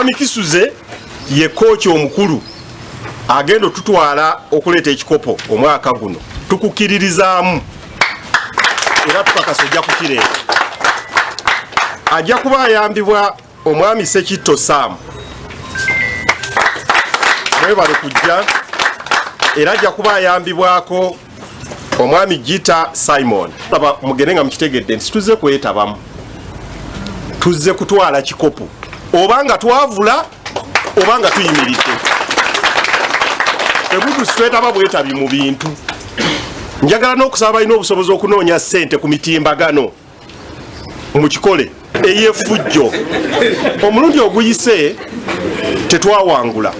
Amikisuze ye kooki omukulu agenda otutwala okuleeta ekikopo omwaka guno tukukiririzaamu era tukakasa ojja kukireeta. Ajja kuba ayambibwa omwami Sekitto Sam mwebale kujja, era ajja kuba ayambibwako omwami Gita Simon. Mugende nga mukitegedde nti tuzze kwetabamu, tuzze kutwala kikopo obanga twavula obanga tuyimiridde. Ebudu twetaba bwetabi mu bintu. Njagala n'okusaba balina obusobozi okunoonya ssente ku mitimbagano mu kikole ey'effujjo. Omulundi oguyise tetwawangula.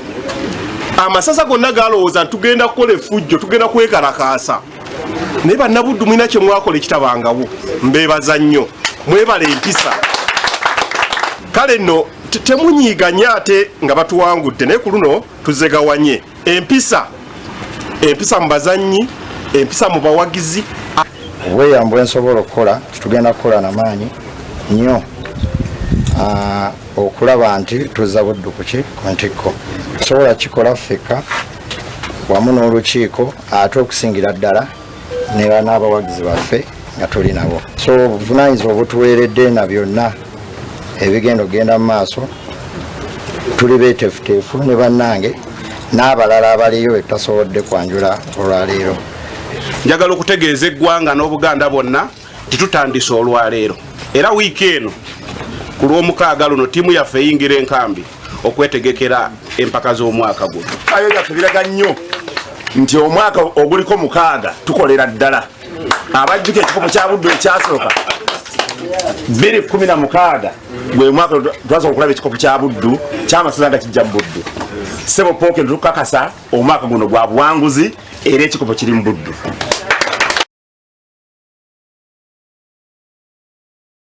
Amasasa gonna galowooza tugenda kukola effujjo, tugenda kwekalakaasa. Naye bannabuddu mulina kye mwakola ekitabangawo. Mbeebaza nnyo, mwebale empisa. Kale nno temunyiiganya ate nga batuwangudde, naye ku luno tuzegawanye. Empisa mu bazannyi, empisa mu bawagizi. Obweyambo ensobola okukola tugenda kukola n'amaanyi nnyo okulaba nti tuzza Buddu ku ntikko. Tusobola kikola ffekka wamu n'olukiiko ate okusingira ddala ne n'abawagizi baffe nga tuli nabo. So obuvunaanyizibwa obutuweeredde na byonna ebigenda okugenda mu maaso tuli beeteefuteefu ne bannange n'abalala abaliyo be tutasobodde kwanjula olwaleero. Njagala okutegeeza eggwanga n'Obuganda bonna titutandise olwaleero, era wiiki eno ku lw'omukaaga luno ttiimu yaffe eyingira enkambi okwetegekera empaka z'omwaka guno. Ayo yaffe biraga nnyo nti omwaka oguliko mukaaga tukolera ddala. Abajjuka ekikopo kya Buddu ekyasooka 2016 gwe mwaka twasobola okulaba ekikopo kya Buddu ky'amasaza nga kijja mu Buddu. Ssebo Pooke tukakasa omwaka guno gwa buwanguzi era ekikopo kiri mu Buddu.